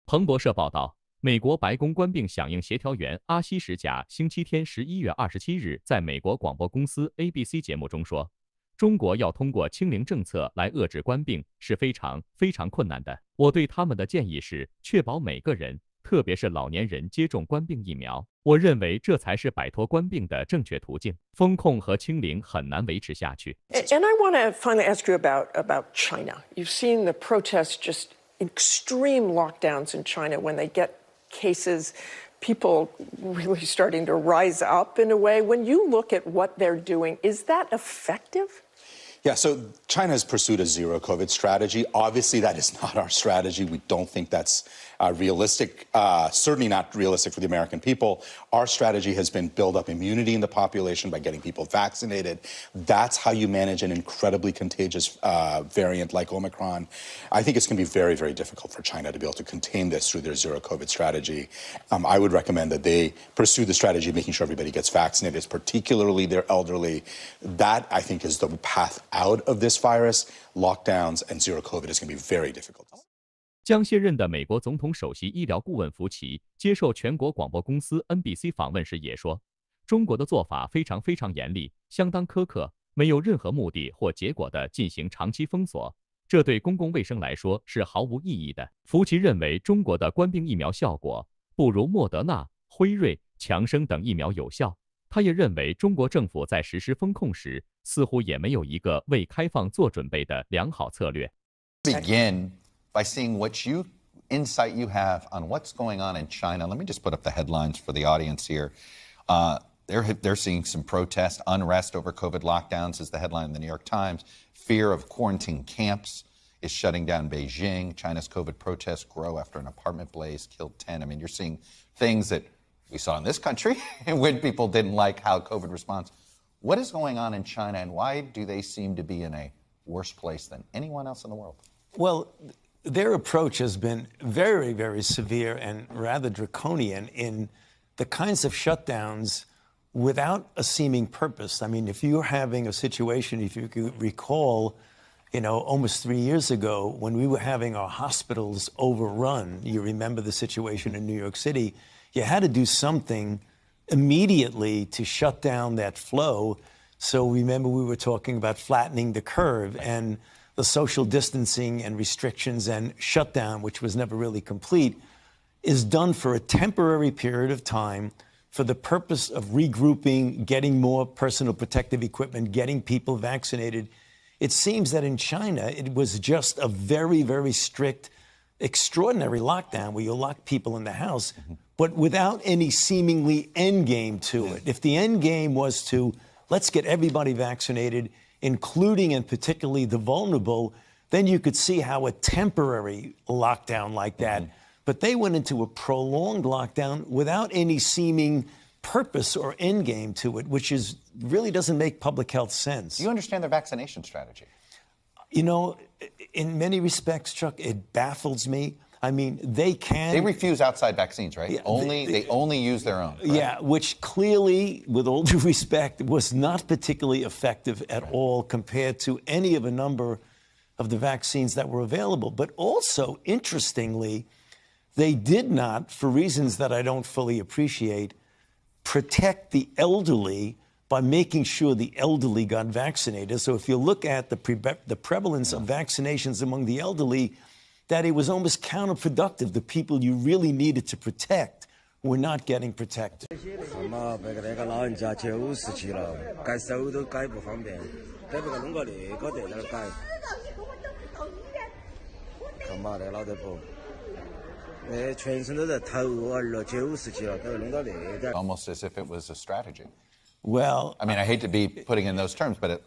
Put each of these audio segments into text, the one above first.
彭博社报道，美国白宫冠病响应协调员阿希什贾星期天11月27日在美国广播公司 ABC 节目中说，中国要通过清零政策来遏制冠病是非常困难的。我对他们的建议是确保每个人，特别是老年人接种冠病疫苗。我认为这才是摆脱冠病的正确途径。风控和清零很难维持下去。And I want to finally ask you about China. You've seen the protests, just extreme lockdowns in China when they get cases, people really starting to rise up in a way. When you look at what they're doing, is that effective? Yeah, so China has pursued a zero COVID strategy. Obviously, that is not our strategy. We don't think that's realistic, certainly not realistic for the American people. Our strategy has been build up immunity in the population by getting people vaccinated. That's how you manage an incredibly contagious variant like Omicron. I think it's going to be very, very difficult for China to be able to contain this through their zero COVID strategy. I would recommend that they pursue the strategy of making sure everybody gets vaccinated, particularly their elderly. That, I think, is the path out of this virus. Lockdowns and zero COVID is going to be very difficult. 将卸任的美国总统首席医疗顾问福奇接受全国广播公司 NBC 访问时也说，中国的做法非常严厉，相当苛刻，没有任何目的或结果地进行长期封锁，这对公共卫生来说是毫无意义的。福奇认为中国的冠病疫苗效果不如莫德纳、辉瑞、强生等疫苗有效。他也认为中国政府在实施封控时似乎也没有一个为开放做准备的良好策略。Begin by seeing what insight you have on what's going on in China. Let me just put up the headlines for the audience here. They're seeing some protest, unrest over COVID lockdowns is the headline in the New York Times. Fear of quarantine camps is shutting down Beijing. China's COVID protests grow after an apartment blaze killed 10. I mean, you're seeing things that we saw in this country when people didn't like how COVID responds. What is going on in China, and why do they seem to be in a worse place than anyone else in the world? Well, their approach has been very severe and rather draconian in the kinds of shutdowns without a seeming purpose. I mean, if you're having a situation, if you could recall, almost 3 years ago when we were having our hospitals overrun, you remember the situation in New York City, you had to do something immediately to shut down that flow. So remember we were talking about flattening the curve, and the social distancing and restrictions and shutdown, which was never really complete, is done for a temporary period of time for the purpose of regrouping, getting more personal protective equipment, getting people vaccinated. It seems that in China, it was just a very strict, extraordinary lockdown where you lock people in the house, but without any seemingly end game to it. If the end game was to, let's get everybody vaccinated, including and particularly the vulnerable, then you could see how a temporary lockdown like that, but they went into a prolonged lockdown without any seeming purpose or end game to it, which really doesn't make public health sense. Do you understand their vaccination strategy? In many respects, Chuck, it baffles me. I mean, they refuse outside vaccines, right? Yeah, they only use their own. Right? Yeah, which clearly, with all due respect, was not particularly effective at all compared to any of a number of the vaccines that were available. But also, interestingly, they did not, for reasons that I don't fully appreciate, protect the elderly by making sure the elderly got vaccinated. So if you look at the prevalence of vaccinations among the elderly, that it was almost counterproductive. The people you really needed to protect were not getting protected. Almost as if it was a strategy. Well, I mean, I hate to be putting in those terms, but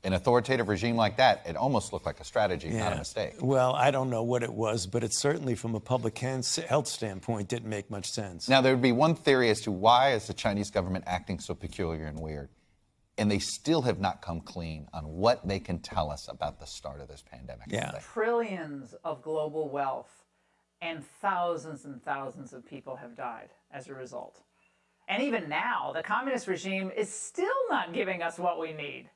an authoritative regime like that, it almost looked like a strategy, not a mistake. Well, I don't know what it was, but it certainly, from a public health standpoint, didn't make much sense. Now, there would be one theory as to why is the Chinese government acting so peculiar and weird, and they still have not come clean on what they can tell us about the start of this pandemic. Yeah. Trillions of global wealth and thousands of people have died as a result. And even now, the communist regime is still not giving us what we need.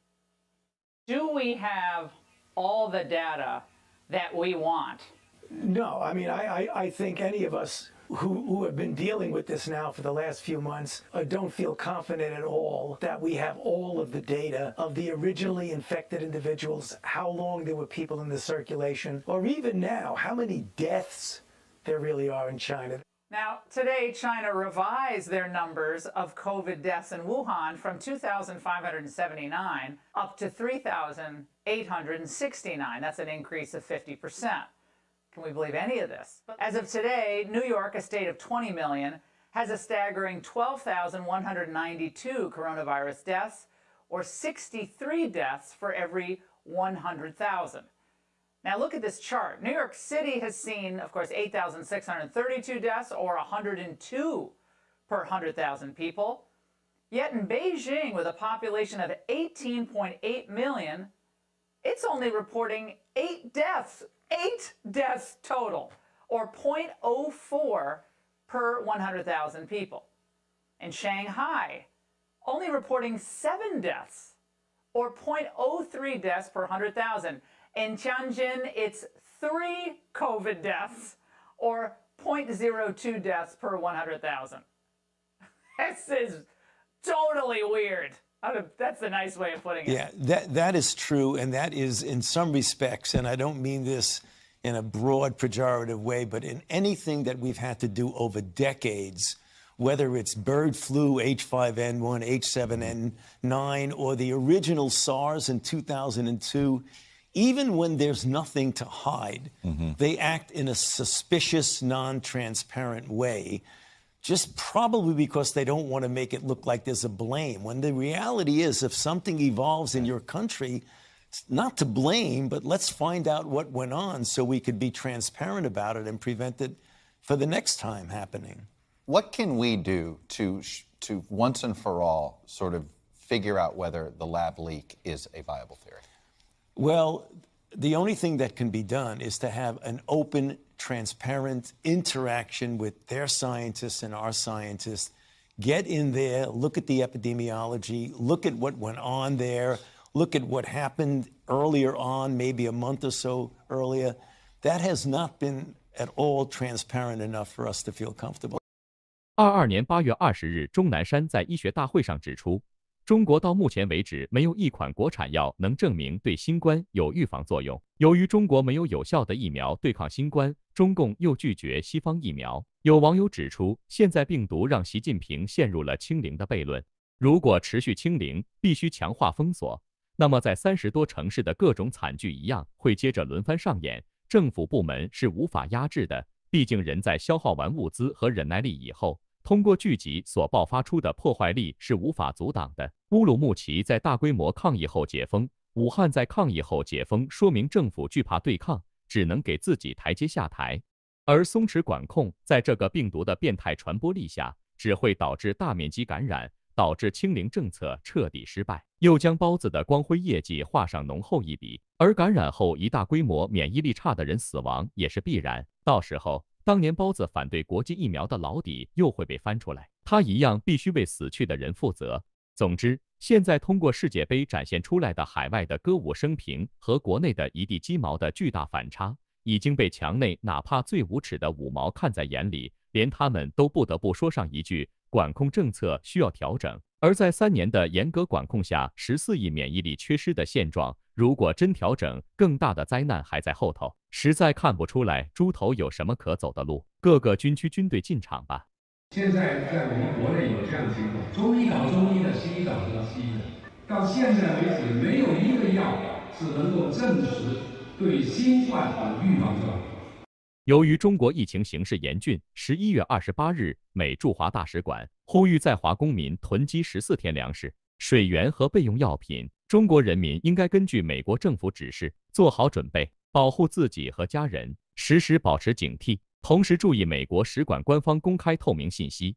Do we have all the data that we want No, I mean, I think any of us who have been dealing with this now for the last few months don't feel confident at all that we have all of the data of the originally infected individuals, how long there were people in the circulation, or even now, how many deaths there really are in China. Now, today, China revised their numbers of COVID deaths in Wuhan from 2,579 up to 3,869. That's an increase of 50%. Can we believe any of this? As of today, New York, a state of 20 million, has a staggering 12,192 coronavirus deaths, or 63 deaths for every 100,000. Now look at this chart. New York City has seen, of course, 8,632 deaths, or 102 per 100,000 people. Yet in Beijing, with a population of 18.8 million, it's only reporting 8 deaths total, or 0.04 per 100,000 people. In Shanghai, only reporting 7 deaths, or 0.03 deaths per 100,000. In Tianjin, it's 3 COVID deaths, or 0.02 deaths per 100,000. This is totally weird. That's the nice way of putting it. Yeah, that is true, and that is in some respects, and I don't mean this in a broad pejorative way, but in anything that we've had to do over decades, whether it's bird flu, H5N1, H7N9, or the original SARS in 2002, even when there's nothing to hide, they act in a suspicious, non-transparent way, just probably because they don't want to make it look like there's a blame. When the reality is, if something evolves in your country, it's not to blame, but let's find out what went on so we could be transparent about it and prevent it for the next time happening. What can we do to once and for all sort of figure out whether the lab leak is a viable theory? Well, the only thing that can be done is to have an open, transparent interaction with their scientists and our scientists. Get in there, look at the epidemiology, look at what went on there, look at what happened earlier on, maybe a month or so earlier. That has not been at all transparent enough for us to feel comfortable. 22年8月20日，钟南山在医学大会上指出，中国到目前为止没有一款国产药能证明对新冠有预防作用。由于中国没有有效的疫苗对抗新冠，中共又拒绝西方疫苗。有网友指出，现在病毒让习近平陷入了清零的悖论。如果持续清零，必须强化封锁，那么在30多城市的各种惨剧一样会接着轮番上演。政府部门是无法压制的，毕竟人在消耗完物资和忍耐力以后，通过聚集所爆发出的破坏力是无法阻挡的。乌鲁木齐在大规模抗议后解封，武汉在抗议后解封，说明政府惧怕对抗，只能给自己台阶下台。而松弛管控在这个病毒的变态传播力下，只会导致大面积感染，导致清零政策彻底失败，又将包子的光辉业绩画上浓厚一笔。而感染后一大规模免疫力差的人死亡也是必然，到时候当年包子反对国际疫苗的老底又会被翻出来，他一样必须为死去的人负责。总之，现在通过世界杯展现出来的海外的歌舞升平和国内的一地鸡毛的巨大反差，已经被墙内哪怕最无耻的五毛看在眼里，连他们都不得不说上一句：管控政策需要调整。而在3年的严格管控下，14亿免疫力缺失的现状，如果真调整，更大的灾难还在后头。实在看不出来猪头有什么可走的路，各个军区军队进场吧。现在在我们国内有这样的情况，中医搞中医的，西医搞西医的，到现在为止没有一个药是能够证实对新冠有预防作用。由于中国疫情形势严峻，11月28日，美驻华大使馆呼吁在华公民囤积14天粮食、水源和备用药品。中国人民应该根据美国政府指示做好准备，保护自己和家人，时时保持警惕，同时注意美国使馆官方公开透明信息，